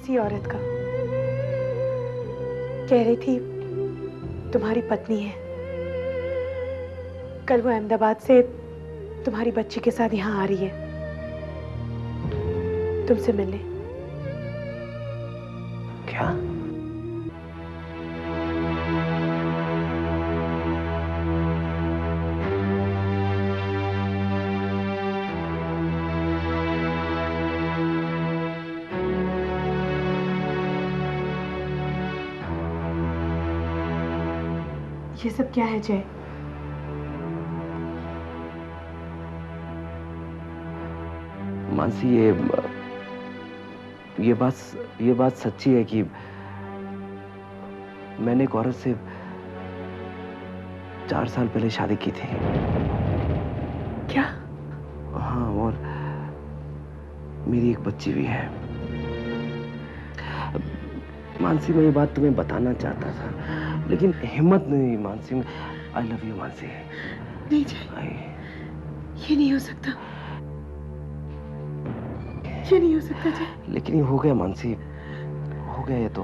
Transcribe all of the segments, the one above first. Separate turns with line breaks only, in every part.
कैसी औरत का? कह रही थी तुम्हारी पत्नी है, कल वो अहमदाबाद से तुम्हारी बच्ची के साथ यहाँ आ रही है तुमसे मिलने।
क्या?
ये सब क्या है जय?
मानसी, ये बात सच्ची है कि मैंने एक औरत से 4 साल पहले शादी की थी।
क्या?
हाँ, और मेरी एक बच्ची भी है। मानसी, मैं ये बात तुम्हें बताना चाहता था, लेकिन हिम्मत नहीं। Mansi, I love you Mansi.
नहीं जय, ये नहीं हो सकता, ये नहीं हो सकता जय।
लेकिन ये हो गया मानसी, हो गया ये तो।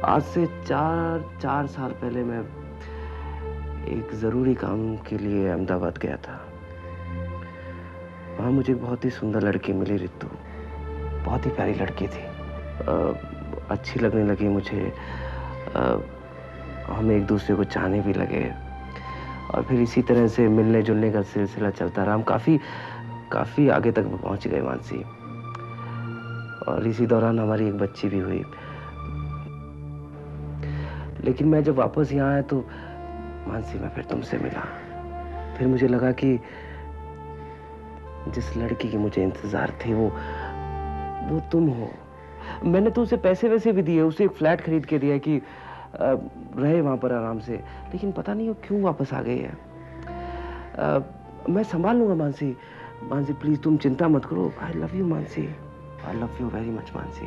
आज से 4 साल पहले मैं एक जरूरी काम के लिए अहमदाबाद गया था। वहां मुझे एक बहुत ही सुंदर लड़की मिली, रितु। बहुत ही प्यारी लड़की थी, अच्छी लगने लगी मुझे। हम एक दूसरे को चाहने भी लगे, और फिर इसी तरह से मिलने जुलने का सिलसिला चलता रहा। हम काफी आगे तक पहुंच गए मानसी, और इसी दौरान हमारी एक बच्ची भी हुई। लेकिन मैं जब वापस यहाँ आया तो मानसी, मैं फिर तुमसे मिला। फिर मुझे लगा कि जिस लड़की की मुझे इंतजार थी वो तुम हो। मैंने तो उसे पैसे वैसे भी दिए, उसे एक फ्लैट खरीद के दिया कि रहे वहां पर आराम से। लेकिन पता नहीं वो क्यों वापस आ गई है। मैं संभाल लूंगा मानसी। मानसी प्लीज, तुम चिंता मत करो। I love you Mansi, I love you very much Mansi,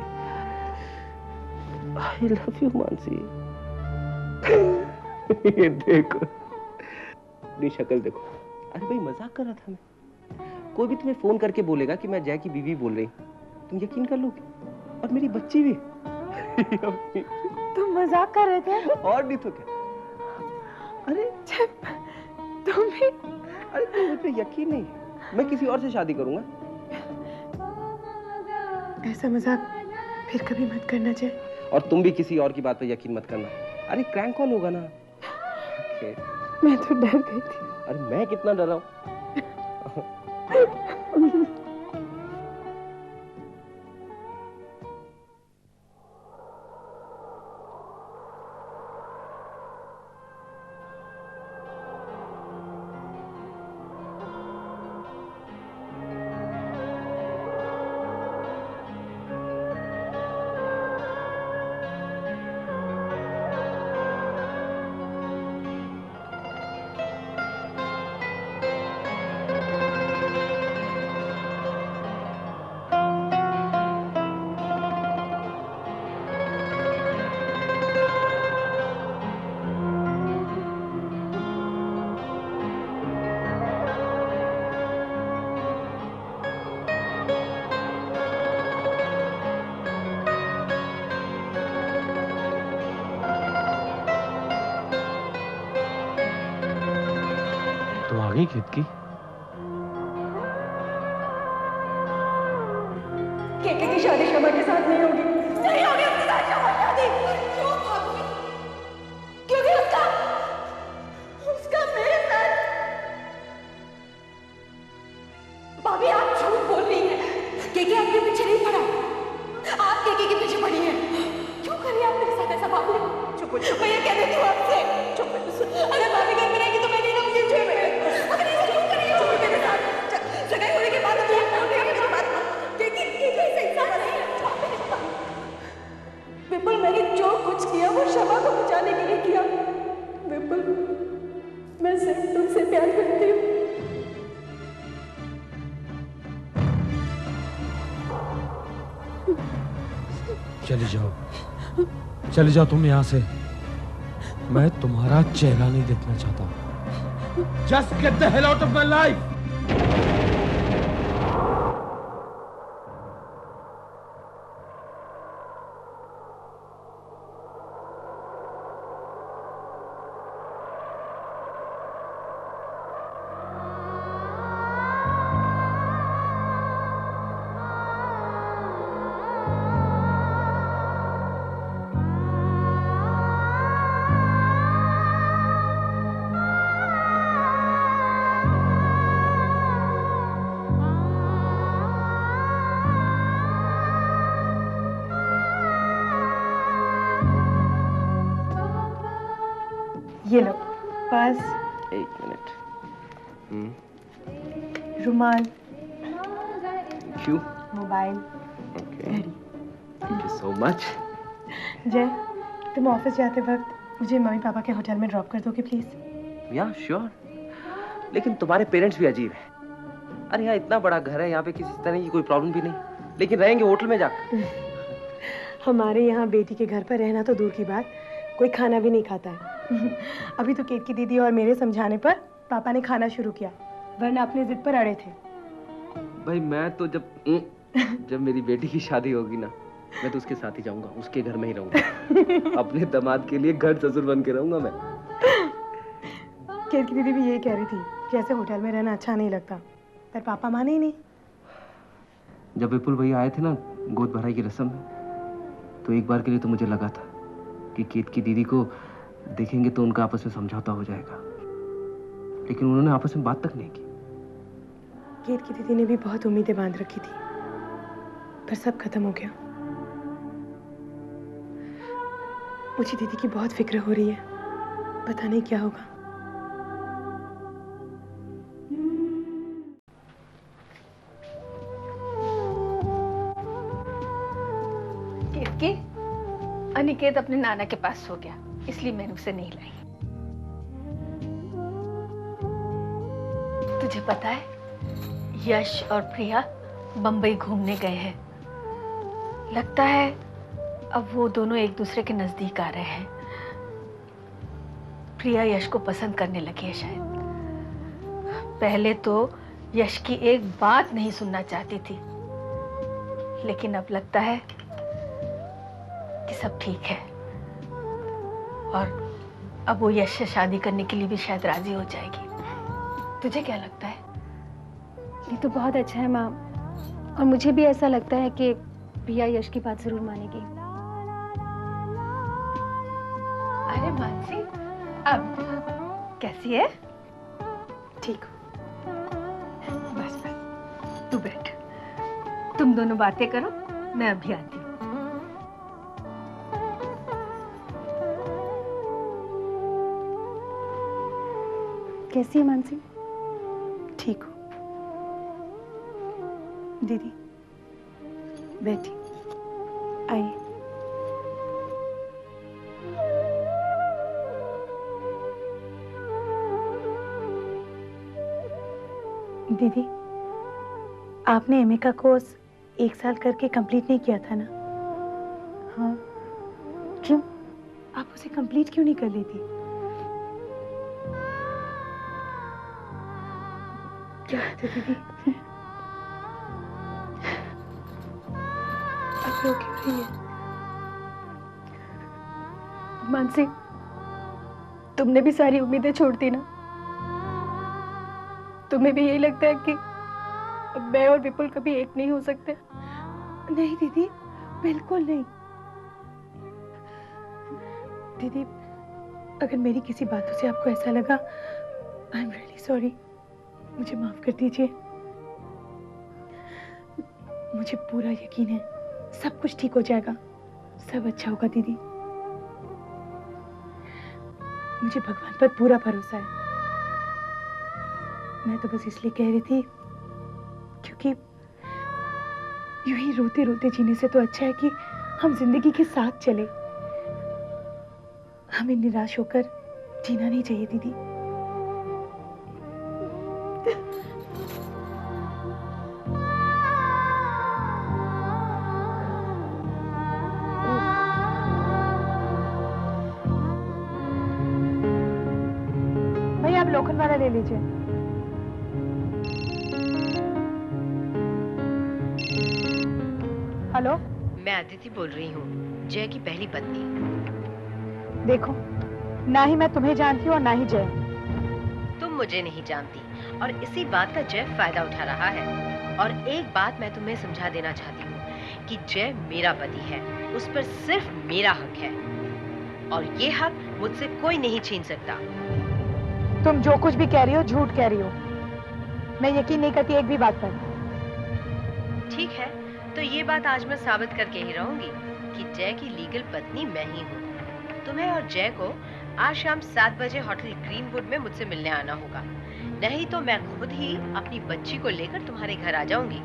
I love you Mansi. ये देखो, अपनी शक्ल देखो। अरे भाई, मजाक कर रहा था मैं। कोई भी तुम्हें फोन करके बोलेगा कि मैं जय की बीवी बोल रही, तुम यकीन कर लोगे? और मेरी बच्ची भी।
तुम मजाक कर रहे थे?
और नहीं तो क्या। अरे
तुम भी?
अरे तुम मुझ पे यकीन नहीं, मैं किसी और से शादी करूंगा।
ऐसा मजाक फिर कभी मत करना जय।
और तुम भी किसी और की बात पे यकीन मत करना। अरे क्रैंक कॉल होगा ना।
मैं तो डर गई थी।
अरे मैं कितना डरा हूं।
खेत की
केके की शादी शमा के साथ नहीं होगी, नहीं होगी उसके साथ शमा की शादी। क्यों भाभी? क्योंकि उसका मेरे साथ। भाभी आप झूठ बोल रही हैं। केके आपके पीछे नहीं पड़ा, आप केके के पीछे पड़ी हैं। क्यों कर रही हैं आप मेरे साथ ऐसा? भाभी चुप हो, मैं ये कह देती हूँ आपसे। चुप। अगर भाभी घर में रहेगी तो मैं नहीं रहूंगी। अगर ये क्यों कर रही हो मेरे साथ? सगाई होने के बाद तो आप बोल रही हो मेरी बात। केके ऐसा इंसान नहीं है। विपुल, मैंने जो कुछ किया वो शमा को बचाने के लिए किया। विपुल, मैं सिर्फ तुमसे प्यार करती हूँ।
चली जाओ तुम यहाँ से। मैं तुम्हारा चेहरा नहीं देखना चाहता। Just get the hell out of my life!
पास
एक मिनट।
रुमाल,
क्यों?
मोबाइल,
ओके,
घड़ी।
Thank you so much.
जय, तुम ऑफिस जाते वक्त मुझे मम्मी पापा के होटल में ड्रॉप कर दोगे प्लीज?
या श्योर, लेकिन तुम्हारे पेरेंट्स भी अजीब हैं। अरे यहाँ इतना बड़ा घर है, यहाँ पे किसी तरह की कोई प्रॉब्लम भी नहीं, लेकिन रहेंगे होटल में जाकर।
हमारे यहाँ बेटी के घर पर रहना तो दूर की बात, कोई खाना भी नहीं खाता है। अभी तो केट की दीदी और मेरे समझाने पर पापा ने खाना शुरू किया, वरना अपनी जिद पर अड़े थे।
भाई मैं तो जब मेरी बेटी की शादी होगी ना, मैं तो उसके साथ ही जाऊंगा, उसके घर में ही रहूंगा। अपने दामाद के लिए घर ससुर बन के रहूंगा मैं।
केट की दीदी भी यही कह रही थी कि ऐसे होटल में रहना अच्छा नहीं लगता, पर पापा माने ही नहीं।
जब विपुल भैया आए थे ना गोद भराई की रस्म में, तो एक बार के लिए तो मुझे लगा था कि केट की दीदी को देखेंगे तो उनका आपस में समझौता हो जाएगा, लेकिन उन्होंने आपस में बात तक नहीं की।
केट की दीदी ने भी बहुत उम्मीदें बांध रखी थी, पर सब खत्म हो गया। मुझे दीदी की बहुत फिक्र हो रही है, पता नहीं क्या होगा।
केतकी, अनिकेत अपने नाना के पास सो गया, इसलिए मैंने उसे नहीं लाई। तुझे पता है, यश और प्रिया बंबई घूमने गए हैं। लगता है अब वो दोनों एक दूसरे के नजदीक आ रहे हैं। प्रिया यश को पसंद करने लगी है शायद। पहले तो यश की एक बात नहीं सुनना चाहती थी, लेकिन अब लगता है कि सब ठीक है, और अब वो यश से शादी करने के लिए भी शायद राजी हो जाएगी। तुझे क्या लगता है?
ये तो बहुत अच्छा है माँ, और मुझे भी ऐसा लगता है कि प्रिया यश की बात जरूर मानेगी।
अरे मानसी, अब कैसी है?
ठीक हो?
बस बस, तू बैठ, तुम दोनों बातें करो, मैं अभी आती हूँ।
कैसी है मानसी?
ठीक हो? दीदी बैठी, आइए। दीदी, आपने एमए का कोर्स 1 साल करके कंप्लीट नहीं किया था ना?
हाँ, क्यों?
आप उसे कंप्लीट क्यों नहीं कर लेती? क्या बात है दीदी? आप रो क्यों रही है?
मानसी, तुमने भी सारी उम्मीदें छोड़ दी ना? तुम्हें भी यही लगता है कि अब मैं और विपुल कभी एक नहीं हो सकते?
नहीं दीदी, बिल्कुल नहीं। दीदी, अगर मेरी किसी बातों से आपको ऐसा लगा, आई एम रियली सॉरी, मुझे माफ कर दीजिए। मुझे पूरा यकीन है सब कुछ ठीक हो जाएगा, सब अच्छा होगा दीदी। मुझे भगवान पर पूरा भरोसा है। मैं तो बस इसलिए कह रही थी क्योंकि यूं ही रोते रोते जीने से तो अच्छा है कि हम जिंदगी के साथ चले। हमें निराश होकर जीना नहीं चाहिए दीदी। भैया आप लोखंड वाला ले लीजिए। हेलो,
मैं अदिति बोल रही हूँ, जय की पहली पत्नी।
देखो, ना ही मैं तुम्हें जानती हूँ और ना ही जय।
तुम मुझे नहीं जानती, और इसी बात का जय फायदा उठा रहा है। और एक बात मैं तुम्हें समझा देना चाहती हूँ कि जय मेरा पति है, उस पर सिर्फ मेरा हक है, और ये हक मुझसे कोई नहीं छीन सकता।
तुम जो कुछ भी कह रही हो झूठ कह रही हो। मैं यकीन नहीं करती एक भी बात पर।
ठीक है, तो ये बात आज मैं साबित करके ही रहूंगी कि जय की लीगल पत्नी मैं ही हूँ। तुम्हें और जय को आज शाम 7 बजे होटल ग्रीनवुड में मुझसे मिलने आना होगा, नहीं तो मैं खुद ही अपनी बच्ची को लेकर तुम्हारे घर आ जाऊंगी।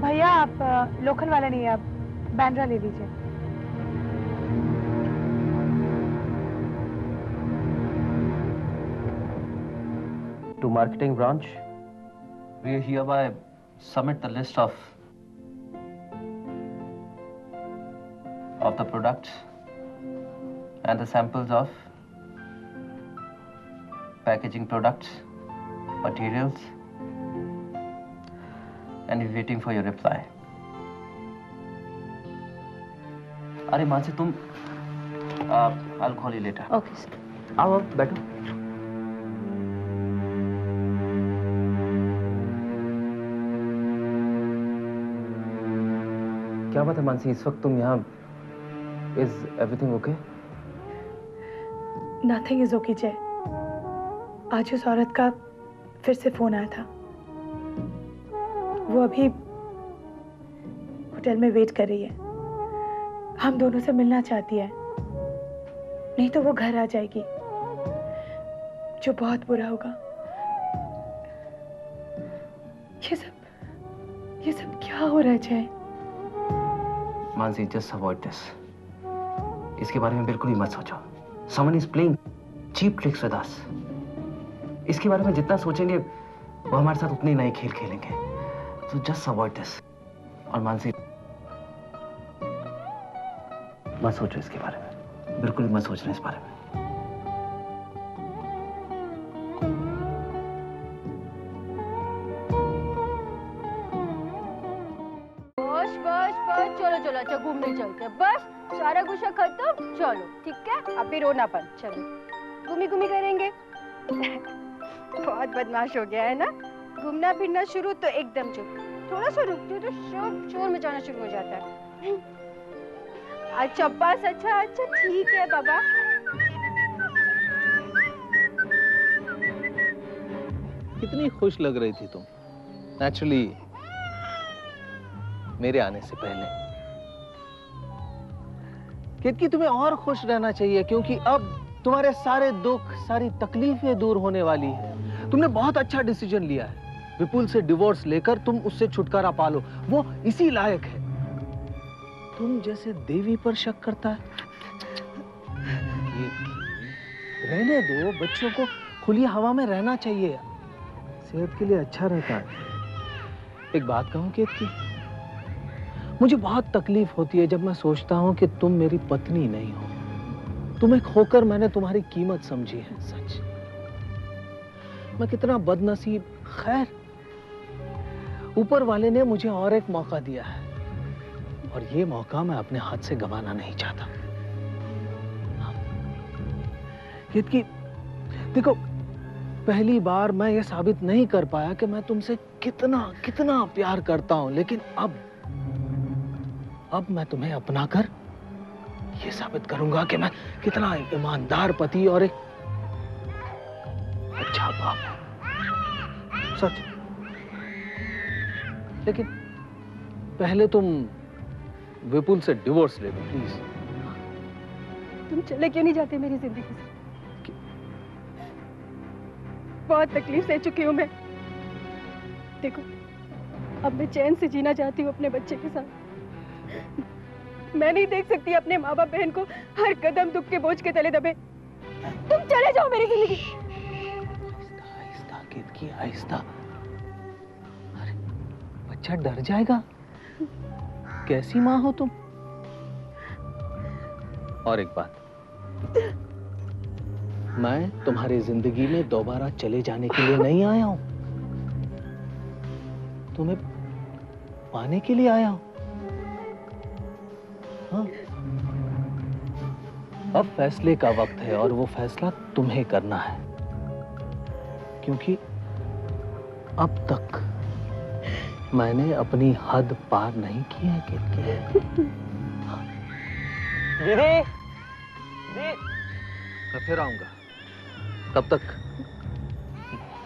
भैया आप लोखंड वाला नहीं, आप बैंड्रा ले लीजिए।
To marketing branch, we hereby submit the list of the products and the samples of packaging products, materials, and we're waiting for your reply. अरे मानसी तुम I'll call you later.
Okay sir.
आओ बैठो। क्या बात है मानसी, इस वक्त तुम यहाँ? Is everything okay?
Nothing is okay जय। आज उस औरत का फिर से फोन आया था। वो अभी होटल में वेट कर रही है। हम दोनों से मिलना चाहती है, नहीं तो वो घर आ जाएगी, जो बहुत बुरा होगा। ये सब क्या हो रहा है जय?
Mansi, just avoid this. इसके बारे में बिल्कुल ही मत सोचो। Someone is playing cheap tricks with us. इसके बारे में जितना सोचेंगे वो हमारे साथ उतने नए खेल खेलेंगे। So just avoid this. और मानसी, मत सोचो इसके बारे में, बिल्कुल ही मत सोचना इस बारे में।
बस चलो चलो, अच्छा घूमने चलते हैं। बस सारा गुस्सा खत्म, चलो ठीक है। अब भी रोनापन, चलो घूमी करेंगे। बहुत बदमाश हो गया है ना, घूमना फिरना शुरू तो एकदम चुप, थोड़ा सा रुकती तो शोर मचाना शुरू हो जाता है। अच्छा बस, अच्छा ठीक है बाबा।
कितनी खुश लग रही थी तुम नेचुरली मेरे आने से पहले। केतकी, तुम्हें और खुश रहना चाहिए क्योंकि अब तुम्हारे सारे दुख, सारी तकलीफें दूर होने वाली है। तुमने बहुत अच्छा डिसीजन लिया है। विपुल से डिवोर्स लेकर तुम उससे छुटकारा पालो, वो इसी लायक है। तुम जैसे देवी पर शक करता है। रहने दो, बच्चों को खुली हवा में रहना चाहिए, सेहत के लिए अच्छा रहता है। एक बात कहूं केतकी, मुझे बहुत तकलीफ होती है जब मैं सोचता हूं कि तुम मेरी पत्नी नहीं हो। तुम्हें खोकर मैंने तुम्हारी कीमत समझी है। सच, मैं कितना बदनसीब। खैर, ऊपर वाले ने मुझे और एक मौका दिया है और ये मौका मैं अपने हाथ से गंवाना नहीं चाहता। केतकी, देखो, पहली बार मैं ये साबित नहीं कर पाया कि मैं तुमसे कितना प्यार करता हूं, लेकिन अब मैं तुम्हें अपनाकर ये साबित करूंगा कि मैं कितना ईमानदार पति और एक अच्छा बाप हूं। सच। लेकिन पहले तुम विपुल से डिवोर्स ले लो प्लीज।
तुम चले क्यों नहीं जाते मेरी जिंदगी से? बहुत तकलीफ सह चुकी हूँ मैं। देखो, अब मैं चैन से जीना चाहती हूँ अपने बच्चे के साथ। मैं नहीं देख सकती अपने माँ बाप बहन को हर कदम दुख के बोझ के तले दबे। तुम चले जाओ मेरी जिंदगी।
आहिस्ता केतकी, आहिस्ता। अरे बच्चा डर जाएगा। कैसी माँ हो तुम? और एक बात, मैं तुम्हारी जिंदगी में दोबारा चले जाने के लिए नहीं आया हूं, तुम्हें पाने के लिए आया हूं। हाँ। अब फैसले का वक्त है और वो फैसला तुम्हें करना है, क्योंकि अब तक मैंने अपनी हद पार नहीं की है केतकी। दीदी, मैं फिर आऊंगा। तब तक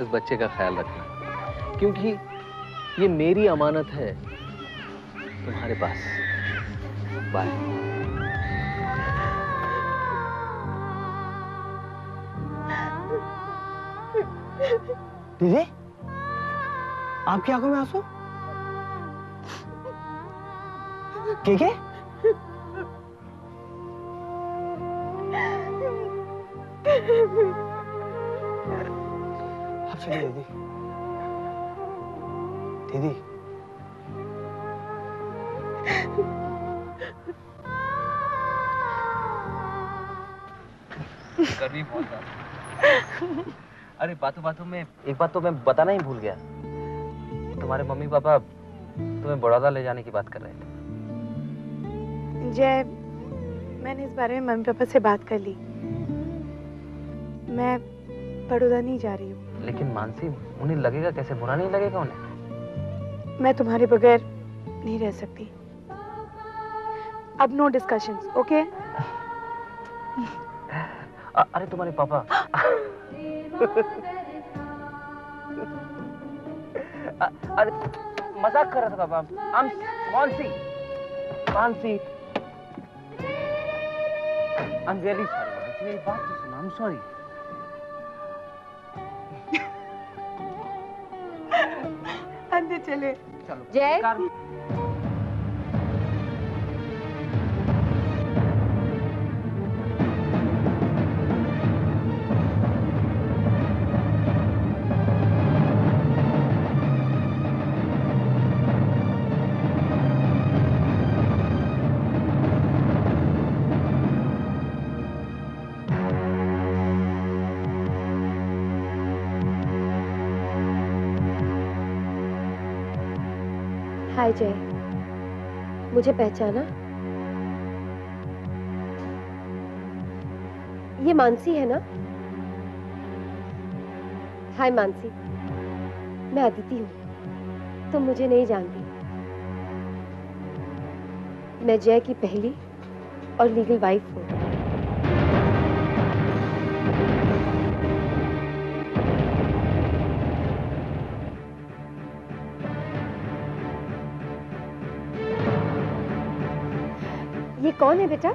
इस बच्चे का ख्याल रखना, क्योंकि ये मेरी अमानत है तुम्हारे पास। बाय। दीदी, आपकी आंखों में आंसू? के? आप चलिए दीदी। दीदी,
गर्मी बहुत है। अरे बातों बातों में एक बात तो मैं बताना ही भूल गया। तुम्हारे मम्मी पापा तुम्हें बड़ौदा ले जाने की बात कर रहे थे।
जय, मैंने इस बारे में मम्मी पापा से बात कर ली। मैं बड़ौदा नहीं जा रही हूँ।
लेकिन मानसी, उन्हें लगेगा कैसे? बुरा नहीं लगेगा उन्हें?
मैं तुम्हारे बगैर नहीं रह सकती। अब नो डिस्कशंस, ओके?
अरे तुम्हारे पापा अरे मजाक कर रहा था पापा। Mansi, Mansi, I am really sorry. Mansi, मेरी बात तो सुनो। I am sorry.
अंदर चले।
चलो
जय।
हाय जय, मुझे पहचाना? ये मानसी है ना? हाय मानसी, मैं अदिति हूँ। तुम मुझे नहीं जानती। मैं जय की पहली और लीगल वाइफ हूँ। ये कौन है बेटा?